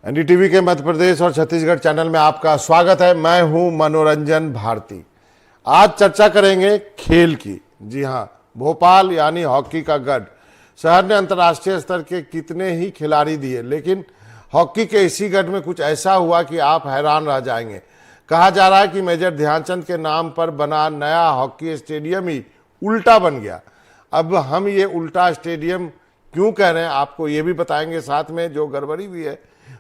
NDTV के मध्य प्रदेश और Chhattisgarh channel में आपका स्वागत है। मैं हूं मनोरंजन भारती। आज चर्चा करेंगे खेल की। जी हां, भोपाल यानी हॉकी का गढ़ शहर ने अंतर्राष्ट्रीय स्तर के कितने ही खिलाड़ी दिए, लेकिन हॉकी के इसी गढ़ में कुछ ऐसा हुआ कि आप हैरान रह जाएंगे। कहा जा रहा है कि मेजर ध्यानचंद के नाम पर बना नया हॉकी स्टेडियम ही उल्टा बन गया। अब हम ये उल्टा स्टेडियम क्यों कह रहे हैं आपको ये भी बताएंगे, साथ में जो गड़बड़ी भी है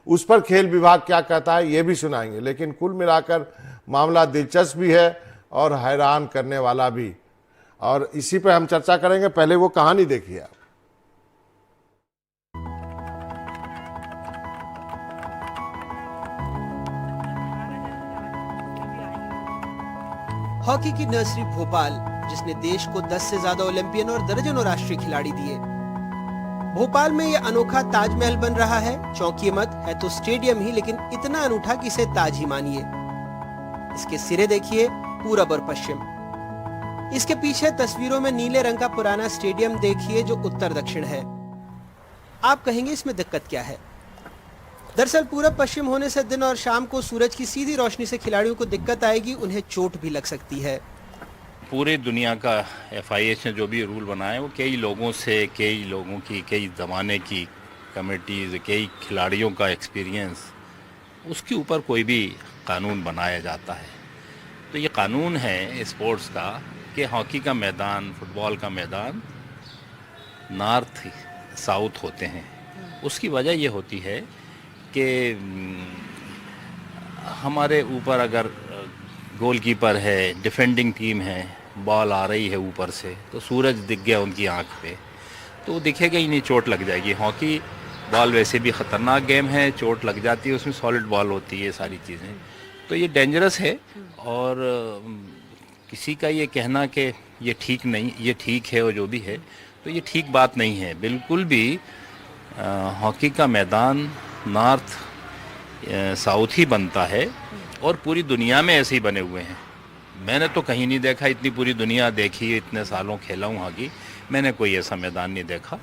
उस पर खेल विभाग क्या कहता है ये भी सुनाएंगे। लेकिन कुल मिलाकर मामला दिलचस्प भी है और हैरान करने वाला भी, और इसी पर हम चर्चा करेंगे। पहले वो कहानी देखिए आप। हॉकी की नर्सरी भोपाल, जिसने देश को 10 से ज्यादा ओलंपियन और दर्जनों राष्ट्रीय खिलाड़ी दिए। भोपाल में यह अनोखा ताजमहल बन रहा है। चौंकिए मत, है तो स्टेडियम ही, लेकिन इतना अनूठा कि इसे ताज ही मानिए। इसके सिरे देखिए, पूरब और पश्चिम। इसके पीछे तस्वीरों में नीले रंग का पुराना स्टेडियम देखिए, जो उत्तर दक्षिण है। आप कहेंगे इसमें दिक्कत क्या है? दरअसल पूरब पश्चिम होने से दिन और शाम को सूरज की सीधी रोशनी से खिलाड़ियों को दिक्कत आएगी, उन्हें चोट भी लग सकती है। पूरे दुनिया का FIH ने जो भी रूल बनाए वो कई लोगों की कई ज़माने की कमेटीज़, कई खिलाड़ियों का एक्सपीरियंस, उसके ऊपर कोई भी कानून बनाया जाता है। तो ये कानून है स्पोर्ट्स का कि हॉकी का मैदान, फुटबॉल का मैदान नॉर्थ साउथ होते हैं। उसकी वजह ये होती है कि हमारे ऊपर अगर गोलकीपर है, डिफेंडिंग टीम है, बॉल आ रही है ऊपर से, तो सूरज दिख गया उनकी आंख पे, तो वो दिखेगा ही नहीं, चोट लग जाएगी। हॉकी बॉल वैसे भी ख़तरनाक गेम है, चोट लग जाती है, उसमें सॉलिड बॉल होती है, सारी चीज़ें, तो ये डेंजरस है। और किसी का ये कहना कि ये ठीक नहीं, ये ठीक है और जो भी है, तो ये ठीक बात नहीं है बिल्कुल भी। हॉकी का मैदान नॉर्थ साउथ ही बनता है और पूरी दुनिया में ऐसे ही बने हुए हैं। मैंने तो कहीं नहीं देखा, इतनी पूरी दुनिया देखी, इतने सालों खेला हूँ हॉकी, मैंने कोई ऐसा मैदान नहीं देखा।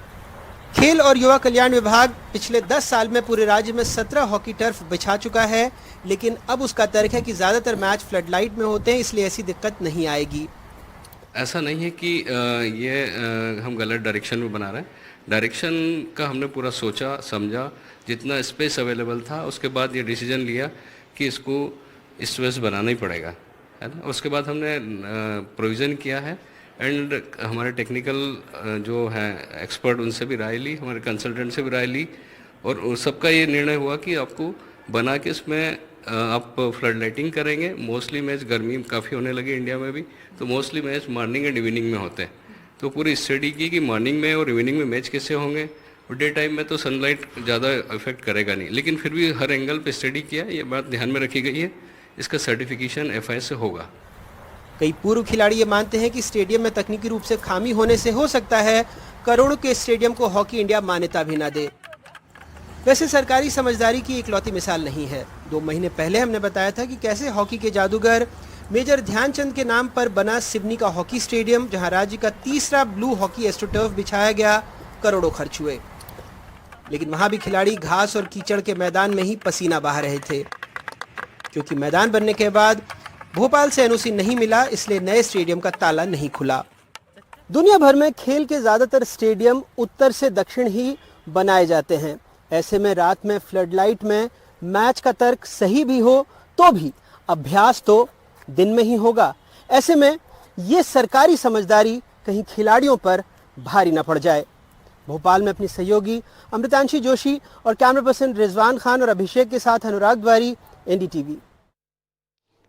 खेल और युवा कल्याण विभाग पिछले 10 साल में पूरे राज्य में 17 हॉकी टर्फ बिछा चुका है, लेकिन अब उसका तर्क है कि ज्यादातर मैच फ्लड लाइट में होते हैं, इसलिए ऐसी दिक्कत नहीं आएगी। ऐसा नहीं है कि ये हम गलत डायरेक्शन में बना रहे हैं। डायरेक्शन का हमने पूरा सोचा समझा, जितना स्पेस अवेलेबल था उसके बाद ये डिसीजन लिया कि इसको ईस्ट वेस्ट बनाना ही पड़ेगा, है ना। उसके बाद हमने प्रोविज़न किया है एंड हमारे टेक्निकल जो हैं एक्सपर्ट, उनसे भी राय ली, हमारे कंसल्टेंट से भी राय ली, और सबका ये निर्णय हुआ कि आपको बना के इसमें आप फ्लड लाइटिंग करेंगे। मोस्टली मैच, गर्मी काफ़ी होने लगी इंडिया में भी, तो mostly match morning and evening में होते हैं। तो पूरी स्टडी की कि मॉर्निंग में और इवनिंग में मैच कैसे होंगे, और डे टाइम में तो सनलाइट ज़्यादा इफेक्ट करेगा नहीं, लेकिन फिर भी हर एंगल पे स्टडी किया, ये बात ध्यान में रखी गई है। इसका सर्टिफिकेशन FIH से होगा। कई पूर्व खिलाड़ी ये मानते हैं कि स्टेडियम में तकनीकी रूप से खामी होने से हो सकता है करोड़ों के स्टेडियम को हॉकी इंडिया मान्यता भी न दे। वैसे सरकारी समझदारी की इकलौती मिसाल नहीं है। 2 महीने पहले हमने बताया था कि कैसे हॉकी के जादूगर मेजर ध्यानचंद के नाम पर बना सिडनी का हॉकी स्टेडियम, जहां राज्य का तीसरा ब्लू हॉकी एस्ट्रोटर्फ बिछाया गया, करोड़ों खर्च हुए, लेकिन वहां भी खिलाड़ी घास और कीचड़ के मैदान में ही पसीना बहा रहे थे। क्योंकि मैदान बनने के बाद भोपाल से NOC नहीं मिला, इसलिए नए स्टेडियम का ताला नहीं खुला। दुनिया भर में खेल के ज्यादातर स्टेडियम उत्तर से दक्षिण ही बनाए जाते हैं। ऐसे में रात में फ्लड लाइट में मैच का तर्क सही भी हो तो भी अभ्यास तो दिन में ही होगा। ऐसे में ये सरकारी समझदारी कहीं खिलाड़ियों पर भारी न पड़ जाए। भोपाल में अपनी सहयोगी अमृतांशी जोशी और कैमरा पर्सन रिजवान खान और अभिषेक के साथ अनुराग द्वारी, NDTV।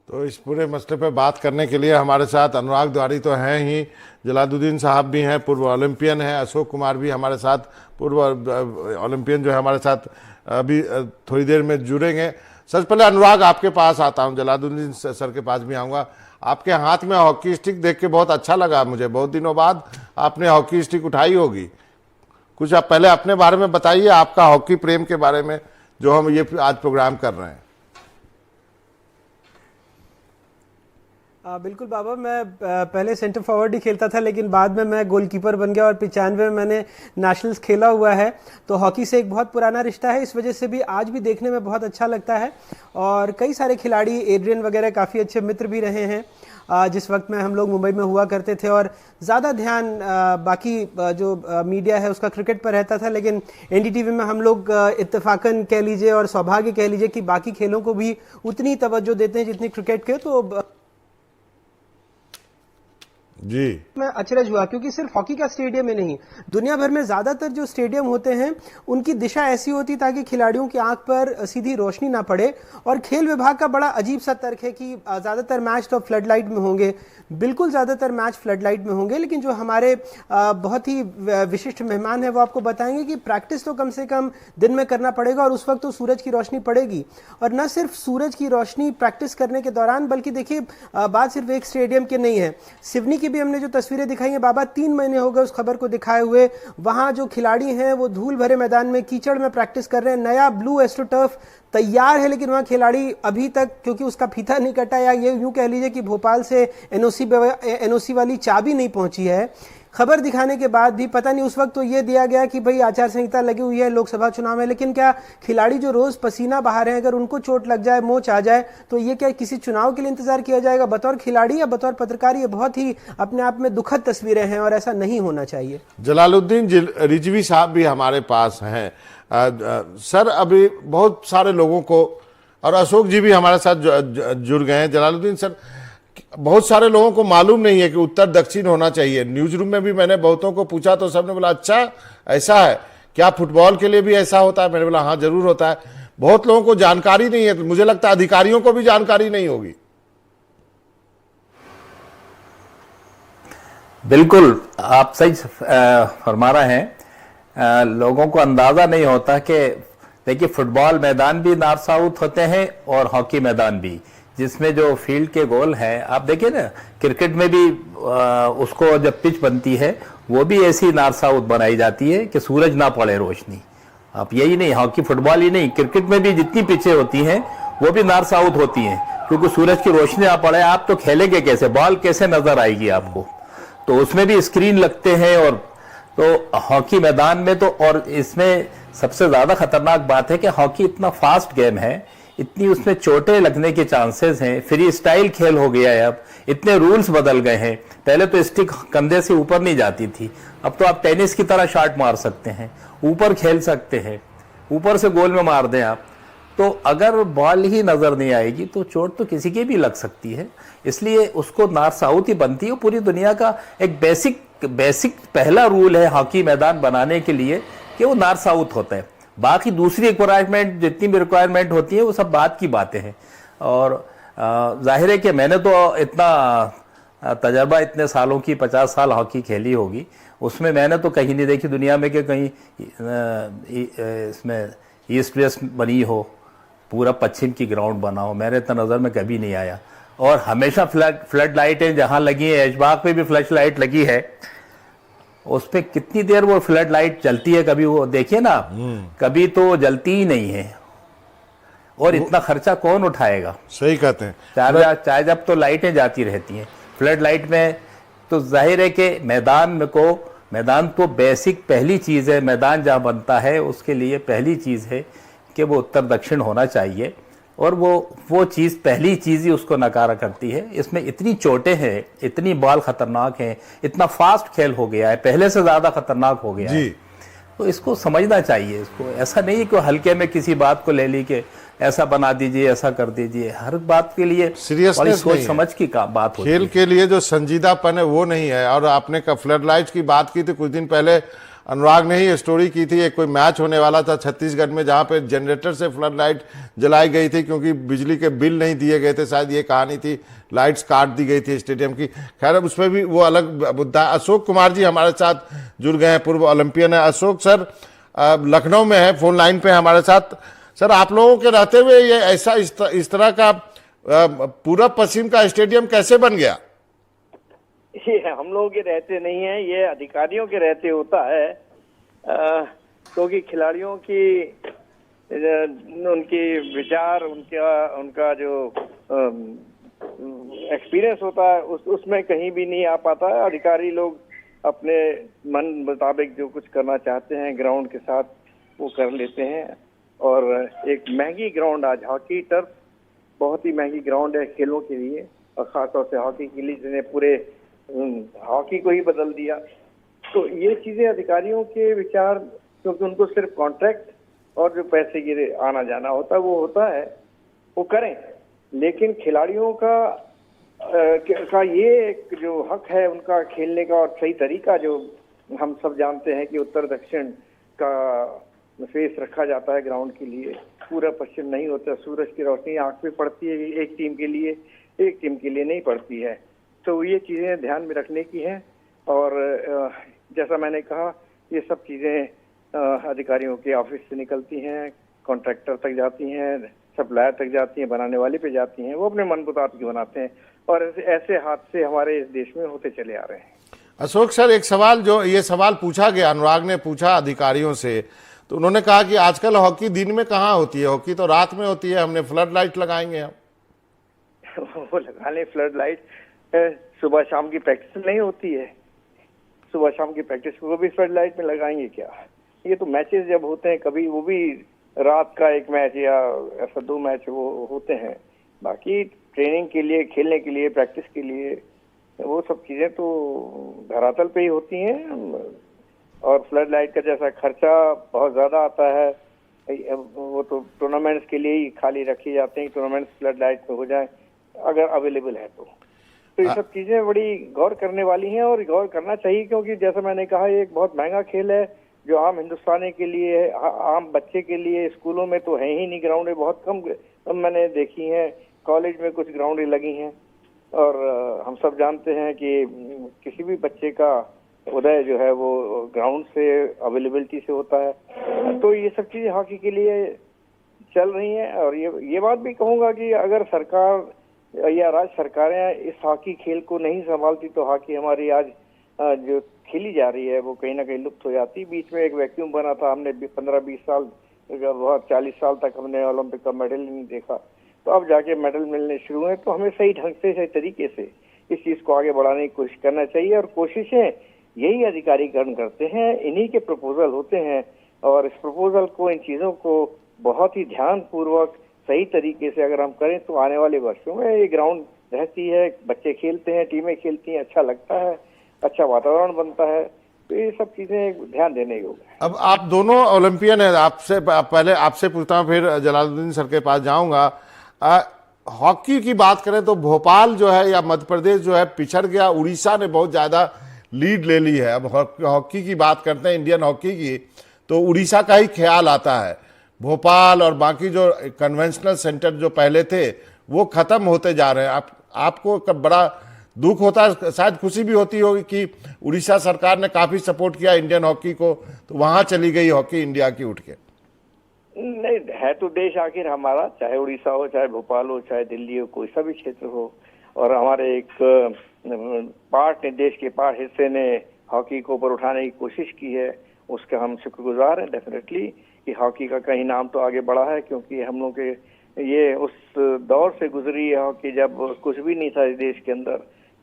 तो इस पूरे मसले पर बात करने के लिए हमारे साथ अनुराग द्वारी तो हैं ही, जलालुद्दीन साहब भी हैं, पूर्व ओलंपियन हैं, अशोक कुमार भी हमारे साथ पूर्व ओलंपियन जो है हमारे साथ अभी थोड़ी देर में जुड़ेंगे। सबसे पहले अनुराग आपके पास आता हूं, जलालुद्दीन सर के पास भी आऊँगा। आपके हाथ में हॉकी स्टिक देख के बहुत अच्छा लगा मुझे, बहुत दिनों बाद आपने हॉकी स्टिक उठाई होगी। कुछ आप पहले अपने बारे में बताइए, आपका हॉकी प्रेम के बारे में, जो हम ये आज प्रोग्राम कर रहे हैं। बिल्कुल बाबा, मैं पहले सेंटर फॉरवर्ड ही खेलता था, लेकिन बाद में मैं गोलकीपर बन गया और 95 में मैंने नेशनल्स खेला हुआ है। तो हॉकी से एक बहुत पुराना रिश्ता है, इस वजह से भी आज भी देखने में बहुत अच्छा लगता है। और कई सारे खिलाड़ी, एड्रियन वगैरह, काफ़ी अच्छे मित्र भी रहे हैं जिस वक्त में हम लोग मुंबई में हुआ करते थे। और ज़्यादा ध्यान बाकी जो मीडिया है उसका क्रिकेट पर रहता था, लेकिन एनडीटीवी में हम लोग इत्तेफाकन कह लीजिए और सौभाग्य कह लीजिए कि बाकी खेलों को भी उतनी तवज्जो देते हैं जितनी क्रिकेट के। तो जी, मैं अचरज हुआ, क्योंकि सिर्फ हॉकी का स्टेडियम ही नहीं, दुनिया भर में ज्यादातर जो स्टेडियम होते हैं उनकी दिशा ऐसी होती ताकि खिलाड़ियों की आंख पर सीधी रोशनी ना पड़े। और खेल विभाग का बड़ा अजीब सा तर्क है कि ज्यादातर मैच तो फ्लड लाइट में होंगे। बिल्कुल ज्यादातर मैच फ्लड लाइट में होंगे, लेकिन जो हमारे बहुत ही विशिष्ट मेहमान है वो आपको बताएंगे कि प्रैक्टिस तो कम से कम दिन में करना पड़ेगा, और उस वक्त तो सूरज की रोशनी पड़ेगी। और न सिर्फ सूरज की रोशनी प्रैक्टिस करने के दौरान, बल्कि देखिए बात सिर्फ एक स्टेडियम की नहीं है, सिवनी भी हमने जो तस्वीरें दिखाई हैं बाबा, 3 महीने हो गए उस खबर को दिखाए हुए। वहां जो खिलाड़ी हैं वो धूल भरे मैदान में कीचड़ में प्रैक्टिस कर रहे हैं। नया ब्लू एस्ट्रोटर्फ तैयार है, लेकिन वहां खिलाड़ी अभी तक, क्योंकि उसका फीता नहीं कटा, या ये यूं कह लीजिए कि भोपाल से एनओसी वाली चाबी नहीं पहुंची है, खबर दिखाने के बाद भी पता नहीं, उस वक्त तो ये दिया गया कि भाई आचार संहिता लगी हुई है, लोकसभा चुनाव में, लेकिन क्या खिलाड़ी जो रोज पसीना बहा रहे हैं, अगर उनको चोट लग जाए, मोच आ जाए, तो ये क्या किसी चुनाव के लिए इंतजार किया जाएगा? बतौर खिलाड़ी या बतौर पत्रकार ये बहुत ही अपने आप में दुखद तस्वीरें हैं और ऐसा नहीं होना चाहिए। जलालुद्दीन रिजवी साहब भी हमारे पास हैं। सर, अभी बहुत सारे लोगों को, और अशोक जी भी हमारे साथ जुड़ गए हैं। जलालुद्दीन सर, बहुत सारे लोगों को मालूम नहीं है कि उत्तर दक्षिण होना चाहिए। न्यूज रूम में भी मैंने बहुतों को पूछा तो सबने बोला अच्छा ऐसा है क्या, फुटबॉल के लिए भी ऐसा होता है? मैंने बोला हाँ जरूर होता है। बहुत लोगों को जानकारी नहीं है, तो मुझे लगता है अधिकारियों को भी जानकारी नहीं होगी। बिल्कुल, आप सही फरमा रहे हैं। लोगों को अंदाजा नहीं होता कि देखिए फुटबॉल मैदान भी नॉर्थ साउथ होते हैं और हॉकी मैदान भी, जिसमें जो फील्ड के गोल है, आप देखिए ना, क्रिकेट में भी उसको जब पिच बनती है वो भी ऐसी नॉर्थ साउथ बनाई जाती है कि सूरज ना पड़े रोशनी। आप यही नहीं, हॉकी फुटबॉल ही नहीं, क्रिकेट में भी जितनी पिचें होती हैं वो भी नॉर्थ साउथ होती हैं, क्योंकि सूरज की रोशनी ना पड़े आप तो खेलेंगे कैसे, बॉल कैसे नजर आएगी आपको? तो उसमें भी स्क्रीन लगते हैं। और तो हॉकी मैदान में तो, और इसमें सबसे ज्यादा खतरनाक बात है कि हॉकी इतना फास्ट गेम है, इतनी उसमें चोटें लगने के चांसेस हैं, फ्री स्टाइल खेल हो गया है, अब इतने रूल्स बदल गए हैं। पहले तो स्टिक कंधे से ऊपर नहीं जाती थी, अब तो आप टेनिस की तरह शॉट मार सकते हैं, ऊपर खेल सकते हैं, ऊपर से गोल में मार दें आप। तो अगर बॉल ही नजर नहीं आएगी तो चोट तो किसी की भी लग सकती है। इसलिए उसको नॉर्थ साउथ ही बनती है। पूरी दुनिया का एक बेसिक पहला रूल है हॉकी मैदान बनाने के लिए कि वो नॉर्थ साउथ होता है। बाकी दूसरी रिक्वायरमेंट जितनी भी रिक्वायरमेंट होती है वो सब बात की बातें हैं। और जाहिर है कि मैंने तो इतना तजर्बा, इतने सालों की 50 साल हॉकी खेली होगी, उसमें मैंने तो कहीं नहीं देखी दुनिया में कि कहीं इसमें ईस्ट वेस्ट बनी हो, पूरा पश्चिम की ग्राउंड बना हो, मेरे इतना नज़र में कभी नहीं आया। और हमेशा फ्लड लाइटें जहाँ लगी हैं, ऐशबाग पे भी फ्लड लाइट लगी है, उस पर कितनी देर वो फ्लड लाइट जलती है, कभी वो देखिए ना, कभी तो जलती ही नहीं है। और इतना खर्चा कौन उठाएगा? सही कहते हैं। चाहे जब तो लाइटें जाती रहती हैं फ्लड लाइट में, तो जाहिर है कि मैदान तो बेसिक पहली चीज़ है। मैदान जहाँ बनता है उसके लिए पहली चीज़ है कि वो उत्तर दक्षिण होना चाहिए, और वो चीज़, पहली चीज़ ही उसको नकारा करती है। इसमें इतनी चोटें हैं, इतनी बॉल खतरनाक है, इतना फास्ट खेल हो गया है, पहले से ज़्यादा खतरनाक हो गया है। तो इसको समझना चाहिए। इसको ऐसा नहीं कि हल्के में किसी बात को ले ली कि ऐसा बना दीजिए, ऐसा कर दीजिए। हर बात के लिए सीरियसनेस सोच समझ की बात होती है। खेल के लिए जो संजीदापन है वो नहीं है। और आपने फ्लड लाइट्स की बात की थी, कुछ दिन पहले अनुराग ने ही स्टोरी की थी, एक कोई मैच होने वाला था छत्तीसगढ़ में, जहां पे जनरेटर से फ्लड लाइट जलाई गई थी क्योंकि बिजली के बिल नहीं दिए गए थे, शायद ये कहानी थी, लाइट्स काट दी गई थी स्टेडियम की। खैर उसमें भी वो अलग मुद्दा है। अशोक कुमार जी हमारे साथ जुड़ गए हैं, पूर्व ओलंपियन है। अशोक सर लखनऊ में है, फोन लाइन पे हमारे साथ। सर, आप लोगों के रहते हुए ये ऐसा इस तरह का पूरब पश्चिम का स्टेडियम कैसे बन गया? ये हम लोगों के रहते नहीं है, ये अधिकारियों के रहते होता है, क्योंकि खिलाड़ियों की उनकी विचार, उनका जो एक्सपीरियंस होता है उसमें कहीं भी नहीं आ पाता है। अधिकारी लोग अपने मन मुताबिक जो कुछ करना चाहते हैं ग्राउंड के साथ वो कर लेते हैं। और एक महंगी ग्राउंड, आज हॉकी टर्फ बहुत ही महंगी ग्राउंड है खेलों के लिए, और खासतौर से हॉकी के लिए जिन्हें पूरे हॉकी को ही बदल दिया। तो ये चीजें अधिकारियों के विचार, क्योंकि उनको सिर्फ कॉन्ट्रैक्ट और जो पैसे की आना जाना होता है वो होता है, वो करें, लेकिन खिलाड़ियों का ये एक जो हक है उनका खेलने का और सही तरीका, जो हम सब जानते हैं कि उत्तर दक्षिण का फेस रखा जाता है ग्राउंड के लिए, पूरा पश्चिम नहीं होता। सूरज की रोशनी आंख पे पड़ती है एक टीम के लिए, एक टीम के लिए नहीं पड़ती है। तो ये चीजें ध्यान में रखने की हैं। और जैसा मैंने कहा, ये सब चीजें अधिकारियों के ऑफिस से निकलती हैं, कॉन्ट्रैक्टर तक जाती हैं, सप्लायर तक जाती हैं, बनाने वाले पे जाती हैं, वो अपने मन मुताबिक बनाते हैं। और ऐसे हादसे हमारे इस देश में होते चले आ रहे हैं। अशोक सर, एक सवाल, जो ये सवाल पूछा गया, अनुराग ने पूछा अधिकारियों से, तो उन्होंने कहा कि आजकल हॉकी दिन में कहाँ होती है, हॉकी तो रात में होती है, हमने फ्लड लाइट लगाएंगे हम। वो लगा लें फ्लड लाइट, सुबह शाम की प्रैक्टिस नहीं होती है, सुबह शाम की प्रैक्टिस को भी फ्लड लाइट में लगाएंगे क्या? ये तो मैचेस जब होते हैं कभी, वो भी रात का एक मैच या ऐसा 2 मैच वो होते हैं। बाकी ट्रेनिंग के लिए, खेलने के लिए, प्रैक्टिस के लिए वो सब चीजें तो धरातल पे ही होती हैं। और फ्लड लाइट का जैसा खर्चा बहुत ज्यादा आता है, वो तो टूर्नामेंट्स के लिए ही खाली रखी जाते हैं, टूर्नामेंट्स फ्लड लाइट पे हो जाए अगर अवेलेबल है तो ये सब चीजें बड़ी गौर करने वाली हैं और गौर करना चाहिए। क्योंकि जैसा मैंने कहा, ये एक बहुत महंगा खेल है जो आम हिंदुस्तानी के लिए है, आम बच्चे के लिए। स्कूलों में तो है ही नहीं ग्राउंड, बहुत कम मैंने देखी हैं, कॉलेज में कुछ ग्राउंडें लगी हैं। और हम सब जानते हैं कि किसी भी बच्चे का उदय जो है वो ग्राउंड से, अवेलेबिलिटी से होता है। तो ये सब चीजें हॉकी के लिए चल रही हैं। और ये बात भी कहूंगा कि अगर सरकार या राज्य सरकारें इस हॉकी खेल को नहीं संभालती तो हॉकी हमारी आज जो खेली जा रही है वो कहीं ना कहीं लुप्त हो जाती। बीच में एक वैक्यूम बना था, हमने 15-20 साल, बहुत 40 साल तक हमने ओलंपिक का मेडल नहीं देखा। तो अब जाके मेडल मिलने शुरू हैं। तो हमें सही ढंग से, सही तरीके से इस चीज को आगे बढ़ाने की कोशिश करना चाहिए। और कोशिशें यही अधिकारीकरण करते हैं, इन्हीं के प्रपोजल होते हैं। और इस प्रपोजल को, इन चीजों को बहुत ही ध्यान पूर्वक सही तरीके से अगर हम करें तो आने वाले वर्षों में ये ग्राउंड रहती है, बच्चे खेलते हैं, टीमें खेलती हैं, अच्छा लगता है, अच्छा वातावरण बनता है। तो ये सब चीजें ध्यान देने योग्य है। अब आप दोनों ओलंपियन हैं, आपसे पहले आपसे पूछता हूँ, फिर जलालुद्दीन सर के पास जाऊंगा। हॉकी की बात करें तो भोपाल जो है या मध्य प्रदेश जो है पिछड़ गया, उड़ीसा ने बहुत ज़्यादा लीड ले ली है। अब हॉकी की बात करते हैं, इंडियन हॉकी की, तो उड़ीसा का ही ख्याल आता है। भोपाल और बाकी जो कन्वेंशनल सेंटर जो पहले थे वो खत्म होते जा रहे हैं। आपको बड़ा दुख होता है, शायद खुशी भी होती होगी कि उड़ीसा सरकार ने काफ़ी सपोर्ट किया इंडियन हॉकी को, तो वहाँ चली गई हॉकी इंडिया की उठ के। नहीं, है तो देश आखिर हमारा, चाहे उड़ीसा हो, चाहे भोपाल हो, चाहे दिल्ली हो, कोई सा भी क्षेत्र हो। और हमारे एक पार्ट ने, देश के पार्ट हिस्से ने हॉकी को ऊपर उठाने की कोशिश की है, उसका हम शुक्रगुजार हैं डेफिनेटली कि हॉकी का कहीं नाम तो आगे बढ़ा है। क्योंकि हम लोग के ये उस दौर से गुजरी है हॉकी जब कुछ भी नहीं था इस देश के अंदर,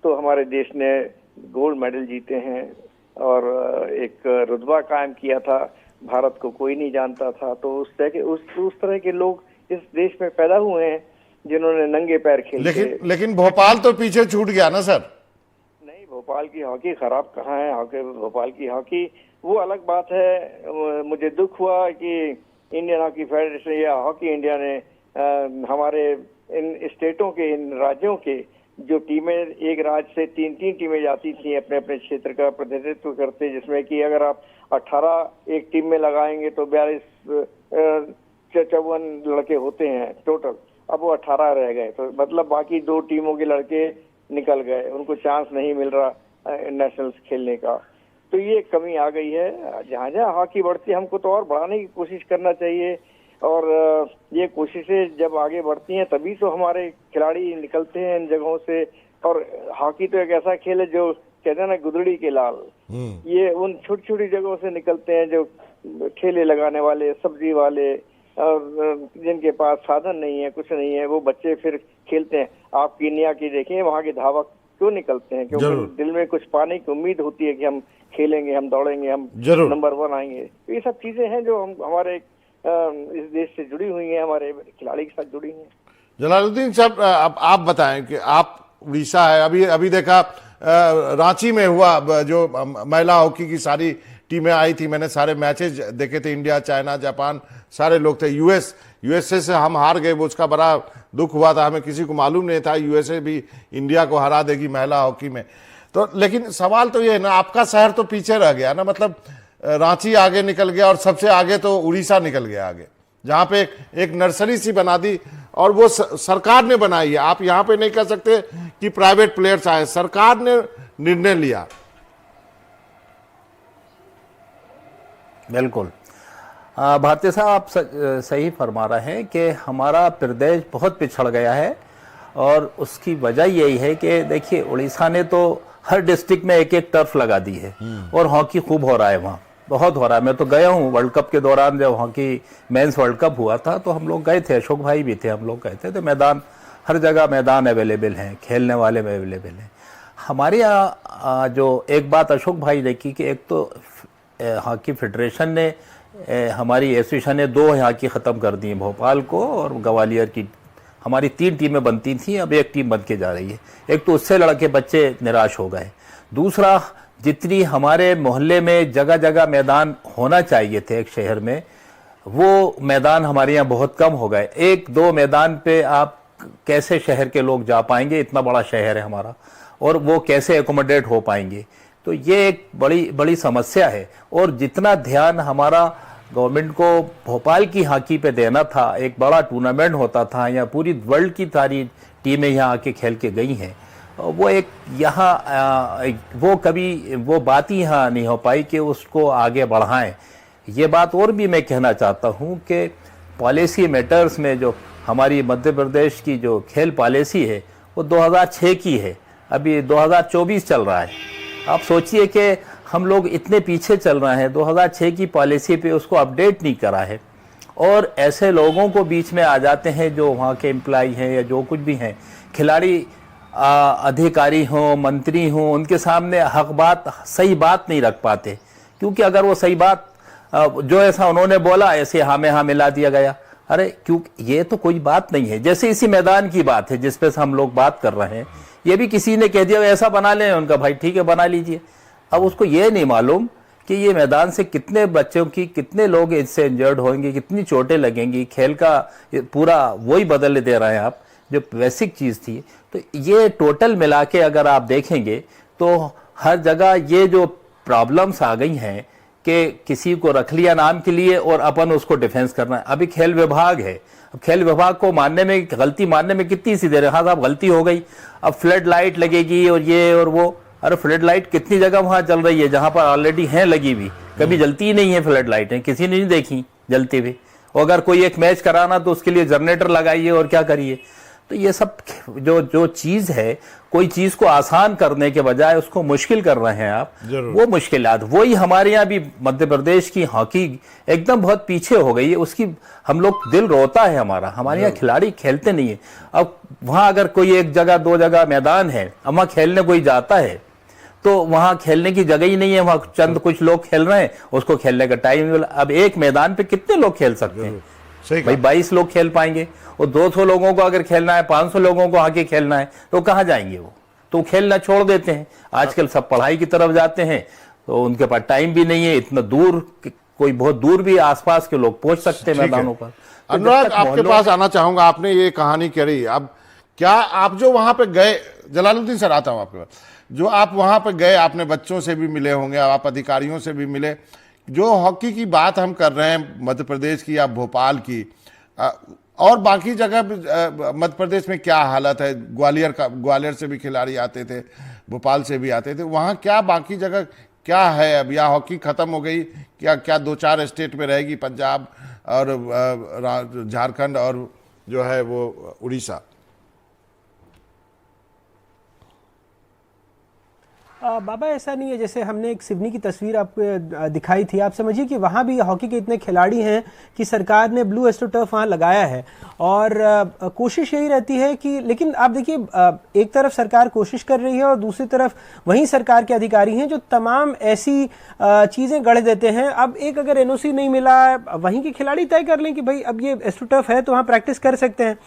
तो हमारे देश ने गोल्ड मेडल जीते हैं और एक रुतबा कायम किया था, भारत को कोई नहीं जानता था। तो उस तरह के लोग इस देश में पैदा हुए हैं जिन्होंने नंगे पैर खेले। लेकिन भोपाल तो पीछे छूट गया ना सर? नहीं, भोपाल की हॉकी खराब कहाँ है? हॉकी, भोपाल की हॉकी वो अलग बात है। मुझे दुख हुआ कि इंडियन हॉकी फेडरेशन या हॉकी इंडिया ने हमारे इन स्टेटों के, इन राज्यों के जो टीमें, एक राज्य से 3 टीमें जाती थी अपने अपने क्षेत्र का प्रतिनिधित्व करते, जिसमें कि अगर आप 18 एक टीम में लगाएंगे तो 52 लड़के होते हैं टोटल। अब वो 18 रह गए, तो मतलब बाकी 2 टीमों के लड़के निकल गए, उनको चांस नहीं मिल रहा नेशनल्स खेलने का। तो ये कमी आ गई है। जहाँ जहाँ हॉकी बढ़ती है हमको तो और बढ़ाने की कोशिश करना चाहिए। और ये कोशिशें जब आगे बढ़ती हैं तभी तो हमारे खिलाड़ी निकलते हैं इन जगहों से। और हॉकी तो एक ऐसा खेल है जो कहते हैं ना, गुदड़ी के लाल, ये उन छोटी छोटी जगहों से निकलते हैं, जो ठेले लगाने वाले, सब्जी वाले, और जिनके पास साधन नहीं है, कुछ नहीं है, वो बच्चे फिर खेलते हैं। आप कीनिया की देखें, वहाँ के धावक क्यों निकलते हैं? क्योंकि दिल में कुछ पाने की उम्मीद होती है कि हम खेलेंगे, हम दौड़ेंगे, हम नंबर 1 आएंगे। तो ये सब चीजें हैं जो हम हमारे इस देश से जुड़ी हुई हैं, हमारे खिलाड़ी के साथ जुड़ी हैं। जलालुद्दीन साहब, अब आप बताएं कि आप उड़ीसा है, अभी देखा रांची में हुआ जो महिला हॉकी की सारी टीमें आई थी, मैंने सारे मैचेस देखे थे, इंडिया, चाइना, जापान, सारे लोग थे। यूएसए से हम हार गए, वो उसका बड़ा दुख हुआ था, हमें किसी को मालूम नहीं था यूएसए भी इंडिया को हरा देगी महिला हॉकी में। तो लेकिन सवाल तो ये है ना, आपका शहर तो पीछे रह गया ना, मतलब रांची आगे निकल गया और सबसे आगे तो उड़ीसा निकल गया आगे, जहाँ पे एक नर्सरी सी बना दी, और वो सरकार ने बनाई है। आप यहाँ पे नहीं कह सकते कि प्राइवेट प्लेयर्स आए, सरकार ने निर्णय लिया। बिल्कुल भारती साहब, आप सही फरमा रहे हैं कि हमारा प्रदेश बहुत पिछड़ गया है, और उसकी वजह यही है कि देखिए उड़ीसा ने तो हर डिस्ट्रिक्ट में एक एक टर्फ लगा दी है, और हॉकी खूब हो रहा है, वहाँ बहुत हो रहा है। मैं तो गया हूँ वर्ल्ड कप के दौरान, जब हॉकी मेंस वर्ल्ड कप हुआ था तो हम लोग गए थे, अशोक भाई भी थे, हम लोग गए थे। तो मैदान, हर जगह मैदान अवेलेबल हैं, खेलने वाले अवेलेबल हैं। हमारे यहाँ जो एक बात अशोक भाई ने की कि एक तो हॉकी फेडरेशन ने, हमारी एसोसिएशन ने 2 हॉकी ख़त्म कर दी, भोपाल को और ग्वालियर की। हमारी 3 टीमें बनती थी, अब 1 टीम बन के जा रही है। एक तो उससे लड़के बच्चे निराश हो गए, दूसरा जितनी हमारे मोहल्ले में जगह जगह मैदान होना चाहिए थे एक शहर में, वो मैदान हमारे यहाँ बहुत कम हो गए। 1-2 मैदान पे आप कैसे शहर के लोग जा पाएंगे, इतना बड़ा शहर है हमारा, और वो कैसे एकोमोडेट हो पाएंगे? तो ये एक बड़ी समस्या है। और जितना ध्यान हमारा गवर्नमेंट को भोपाल की हॉकी पे देना था, एक बड़ा टूर्नामेंट होता था, यहाँ पूरी वर्ल्ड की सारी टीमें यहाँ आके खेल के गई हैं, वो एक यहाँ वो कभी वो बात ही यहाँ नहीं हो पाई कि उसको आगे बढ़ाएं। ये बात और भी मैं कहना चाहता हूँ कि पॉलिसी मैटर्स में जो हमारी मध्य प्रदेश की जो खेल पॉलिसी है वो 2006 की है, अभी 2024 चल रहा है। आप सोचिए कि हम लोग इतने पीछे चल रहे हैं, 2006 की पॉलिसी पे उसको अपडेट नहीं करा है, और ऐसे लोगों को बीच में आ जाते हैं जो वहाँ के एम्प्लॉय हैं या जो कुछ भी हैं, खिलाड़ी अधिकारी हों, मंत्री हों, उनके सामने हक बात, सही बात नहीं रख पाते, क्योंकि अगर वो सही बात जो ऐसा उन्होंने बोला ऐसे हाँ में हाँ मिला दिया गया। अरे क्योंकि ये तो कोई बात नहीं है। जैसे इसी मैदान की बात है जिस पे हम लोग बात कर रहे हैं, ये भी किसी ने कह दिया ऐसा बना लें, उनका भाई ठीक है बना लीजिए। अब उसको ये नहीं मालूम कि ये मैदान से कितने बच्चों की, कितने लोग इससे इंजर्ड होंगे, कितनी चोटें लगेंगी, खेल का पूरा वही बदल दे रहे हैं आप, जो बेसिक चीज़ थी। तो ये टोटल मिला के अगर आप देखेंगे तो हर जगह ये जो प्रॉब्लम्स आ गई हैं कि किसी को रख लिया नाम के लिए और अपन उसको डिफेंस करना है। अभी खेल विभाग है, अब खेल विभाग को मानने में, गलती मानने में कितनी सी देर है, हाँ साहब गलती हो गई, अब फ्लड लाइट लगेगी और ये और वो। अरे फ्लड लाइट कितनी जगह वहाँ चल रही है जहाँ पर ऑलरेडी हैं लगी हुई, कभी जलती ही नहीं है फ्लड लाइटें, किसी ने नहीं देखी जलती हुई। और अगर कोई एक मैच कराना तो उसके लिए जनरेटर लगाइए और क्या करिए। तो ये सब जो चीज़ है, कोई चीज़ को आसान करने के बजाय उसको मुश्किल कर रहे हैं आप, वो मुश्किलात वही हमारे यहाँ भी मध्य प्रदेश की हॉकी एकदम बहुत पीछे हो गई है। उसकी हम लोग दिल रोता है हमारा, हमारे यहाँ खिलाड़ी खेलते नहीं है। अब वहाँ अगर कोई 1 जगह 2 जगह मैदान है, अब वहाँ खेलने कोई जाता है तो वहाँ खेलने की जगह ही नहीं है, वहाँ चंद कुछ लोग खेल रहे हैं, उसको खेलने का टाइम नहीं मिला। अब एक मैदान पे कितने लोग खेल सकते हैं भाई? 22 लोग खेल पाएंगे, और 200 लोगों को अगर खेलना है, 500 लोगों को आके खेलना है तो कहाँ जाएंगे वो? तो खेलना छोड़ देते हैं। आजकल सब पढ़ाई की तरफ जाते हैं, तो उनके पास टाइम भी नहीं है, इतना दूर, कोई बहुत दूर भी आसपास के लोग पहुंच सकते हैं मैदानों पर। अनुराग, आपके पास आना चाहूंगा, आपने ये कहानी करी, अब क्या आप जो वहां पे गए, जलालुद्दीन सर आता हूं आपके पास, जो आप वहां पे गए, आपने बच्चों से भी मिले होंगे, आप अधिकारियों से भी मिले, जो हॉकी की बात हम कर रहे हैं मध्य प्रदेश की या भोपाल की, और बाकी जगह मध्य प्रदेश में क्या हालत है? ग्वालियर से भी खिलाड़ी आते थे, भोपाल से भी आते थे, वहाँ क्या बाकी जगह क्या है? अब या हॉकी खत्म हो गई, क्या 2-4 स्टेट में रहेगी, पंजाब और झारखंड और जो है वो उड़ीसा? बाबा ऐसा नहीं है, जैसे हमने एक सिवनी की तस्वीर आपको दिखाई थी, आप समझिए कि वहाँ भी हॉकी के इतने खिलाड़ी हैं कि सरकार ने ब्लू एस्ट्रोटर्फ वहाँ लगाया है और कोशिश यही रहती है कि, लेकिन आप देखिए एक तरफ सरकार कोशिश कर रही है और दूसरी तरफ वहीं सरकार के अधिकारी हैं जो तमाम ऐसी चीज़ें गढ़ देते हैं। अब एक अगर एनओसी नहीं मिला, वहीं के खिलाड़ी तय कर लें कि भाई अब ये एस्ट्रोटर्फ है तो वहाँ प्रैक्टिस कर सकते हैं।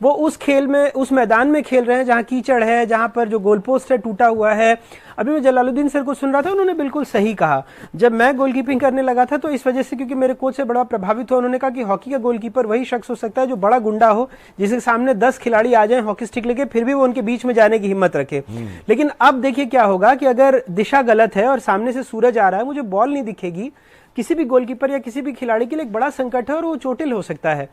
वो उस खेल में, उस मैदान में खेल रहे हैं जहां कीचड़ है, जहां पर जो गोल पोस्ट है टूटा हुआ है। अभी मैं जलालुद्दीन सर को सुन रहा था, उन्होंने बिल्कुल सही कहा। जब मैं गोलकीपिंग करने लगा था तो इस वजह से, क्योंकि मेरे कोच से बड़ा प्रभावित हुआ, उन्होंने कहा कि हॉकी का गोलकीपर वही शख्स हो सकता है जो बड़ा गुंडा हो, जिसके सामने 10 खिलाड़ी आ जाएं हॉकी स्टिक लेके, फिर भी वो उनके बीच में जाने की हिम्मत रखे। लेकिन अब देखिए क्या होगा कि अगर दिशा गलत है और सामने से सूरज आ रहा है, मुझे बॉल नहीं दिखेगी, किसी भी गोलकीपर या किसी भी खिलाड़ी के लिए एक बड़ा संकट है और वो चोटिल हो सकता है।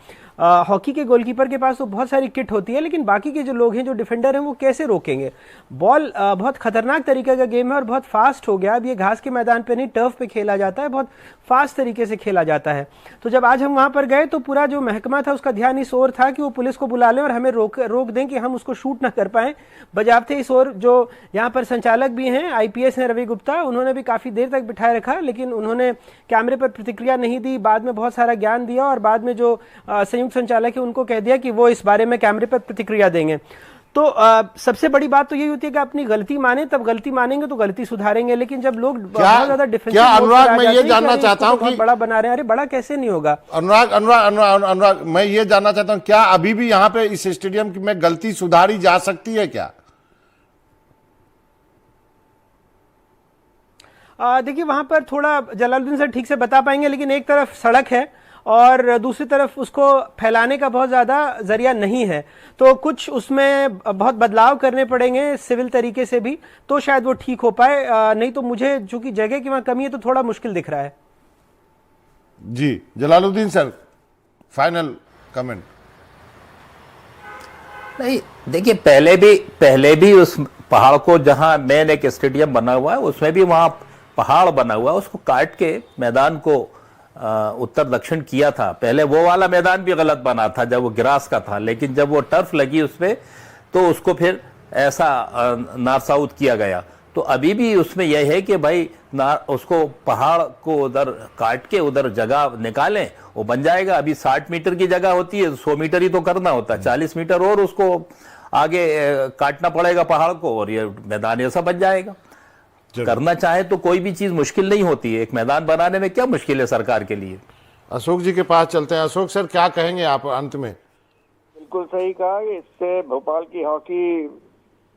हॉकी के गोलकीपर के पास तो बहुत सारी किट होती है, लेकिन बाकी के जो लोग हैं, जो डिफेंडर हैं, वो कैसे रोकेंगे? बॉल बहुत खतरनाक तरीके का गेम है और बहुत फास्ट हो गया। अब ये घास के मैदान पे नहीं, टर्फ पे खेला जाता है, बहुत फास्ट तरीके से खेला जाता है। तो जब आज हम वहां पर गए तो पूरा जो महकमा था उसका ध्यान इस ओर था कि वो पुलिस को बुला लें और हमें रोक दें कि हम उसको शूट ना कर पाए। बजाबते इस ओर जो यहाँ पर संचालक भी हैं, IPS हैं रवि गुप्ता, उन्होंने भी काफी देर तक बिठाए रखा, लेकिन उन्होंने कैमरे पर प्रतिक्रिया नहीं दी। बाद में बहुत सारा ज्ञान दिया और बाद में जो संयुक्त संचालक है उनको कह दिया कि वो इस बारे में कैमरे पर प्रतिक्रिया देंगे। तो सबसे बड़ी बात तो यही होती है कि अपनी गलती माने, तब गलती मानेंगे तो गलती सुधारेंगे। लेकिन जब लोग बहुत ज्यादा डिफेंसिव, क्या अनुराग, मैं ये जानना चाहता हूं कि बड़ा बना रहे हैं, अरे बड़ा कैसे नहीं होगा? अनुराग, मैं ये जानना चाहता हूं, क्या अभी भी यहाँ पे इस स्टेडियम में गलती सुधारी जा सकती है क्या? देखिए वहां पर थोड़ा जलालुद्दीन सर ठीक से बता पाएंगे, लेकिन एक तरफ सड़क है और दूसरी तरफ उसको फैलाने का बहुत ज्यादा जरिया नहीं है, तो कुछ उसमें बहुत बदलाव करने पड़ेंगे सिविल तरीके से भी, तो शायद वो ठीक हो पाए। नहीं तो मुझे चूंकि जगह की वहां कमी है तो थोड़ा मुश्किल दिख रहा है। जी जलालुद्दीन सर, फाइनल कमेंट। नहीं, देखिए पहले भी उस पहाड़ को, जहां मेन एक स्टेडियम बना हुआ है, उसमें भी वहां पहाड़ बना हुआ है, उसको काट के मैदान को उत्तर दक्षिण किया था। पहले वो वाला मैदान भी गलत बना था जब वो ग्रास का था, लेकिन जब वो टर्फ लगी उसमें तो उसको फिर ऐसा नॉर्थ साउथ किया गया। तो अभी भी उसमें यह है कि भाई उसको पहाड़ को उधर काट के उधर जगह निकालें, वो बन जाएगा। अभी 60 मीटर की जगह होती है, 100 मीटर ही तो करना होता है, 40 मीटर और उसको आगे काटना पड़ेगा पहाड़ को और ये मैदान ऐसा बन जाएगा। करना चाहे तो कोई भी चीज मुश्किल नहीं होती है, एक मैदान बनाने में क्या मुश्किल है सरकार के लिए। अशोक जी के पास चलते हैं। अशोक सर, क्या कहेंगे आप अंत में? बिल्कुल सही कहा कि इससे भोपाल की हॉकी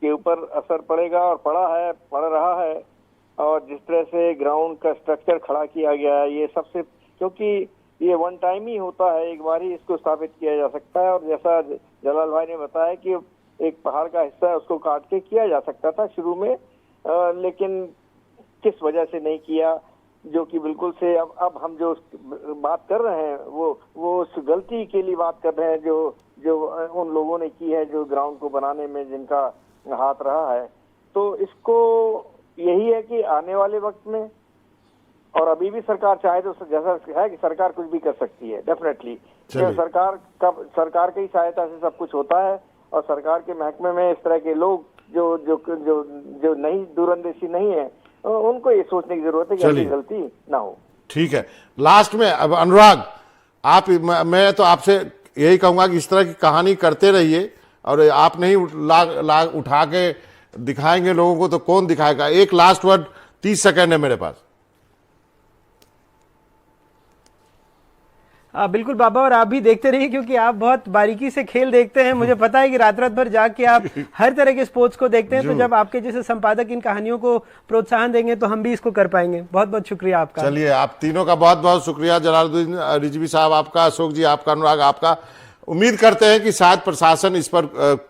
के ऊपर असर पड़ेगा और पड़ रहा है। और जिस तरह से ग्राउंड का स्ट्रक्चर खड़ा किया गया है, ये सबसे, क्योंकि ये वन टाइम ही होता है, एक बार ही इसको स्थापित किया जा सकता है। और जैसा जलाल भाई ने बताया कि एक पहाड़ का हिस्सा है, उसको काट के किया जा सकता था शुरू में, लेकिन किस वजह से नहीं किया, जो कि बिल्कुल से अब हम जो बात कर रहे हैं वो उस गलती के लिए बात कर रहे हैं जो उन लोगों ने की है जो ग्राउंड को बनाने में जिनका हाथ रहा है। तो इसको यही है कि आने वाले वक्त में, और अभी भी सरकार चाहे तो, जैसा है कि सरकार कुछ भी कर सकती है डेफिनेटली, सरकार की सहायता से सब कुछ होता है। और सरकार के महकमे में इस तरह के लोग जो नहीं, दूरंदेशी नहीं है, उनको ये सोचने की जरूरत है कि ऐसी गलती ना हो। ठीक है, लास्ट में अब अनुराग, आप, मैं तो आपसे यही कहूंगा कि इस तरह की कहानी करते रहिए, और आप नहीं उठा के दिखाएंगे लोगों को तो कौन दिखाएगा? एक लास्ट वर्ड, 30 सेकंड है मेरे पास। बिल्कुल बाबा, और आप भी देखते रहिए क्योंकि आप बहुत बारीकी से खेल देखते हैं। मुझे पता है कि रात भर जाग के आप हर तरह के स्पोर्ट्स को देखते हैं, तो जब आपके जैसे संपादक इन कहानियों को प्रोत्साहन देंगे तो हम भी इसको कर पाएंगे। बहुत बहुत शुक्रिया आपका। चलिए, आप तीनों का बहुत बहुत शुक्रिया। जलालुद्दीन रिजवी साहब आपका, अशोक जी आपका, अनुराग आपका। उम्मीद करते हैं कि शायद प्रशासन इस पर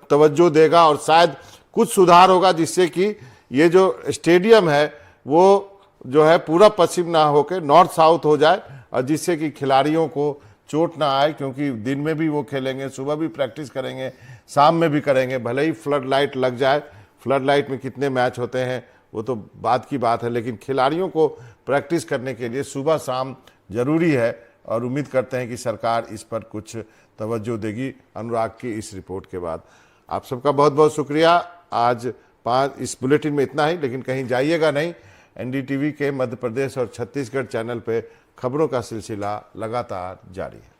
तवज्जो देगा और शायद कुछ सुधार होगा, जिससे कि ये जो स्टेडियम है वो जो है पूरा पश्चिम ना होकर नॉर्थ साउथ हो जाए, और जिससे कि खिलाड़ियों को चोट ना आए, क्योंकि दिन में भी वो खेलेंगे, सुबह भी प्रैक्टिस करेंगे, शाम में भी करेंगे। भले ही फ्लड लाइट लग जाए, फ्लड लाइट में कितने मैच होते हैं वो तो बात की बात है, लेकिन खिलाड़ियों को प्रैक्टिस करने के लिए सुबह शाम जरूरी है। और उम्मीद करते हैं कि सरकार इस पर कुछ तवज्जो देगी अनुराग की इस रिपोर्ट के बाद। आप सबका बहुत बहुत शुक्रिया। आज इस बुलेटिन में इतना ही, लेकिन कहीं जाइएगा नहीं। एनडीटीवी के मध्य प्रदेश और छत्तीसगढ़ चैनल पे खबरों का सिलसिला लगातार जारी है।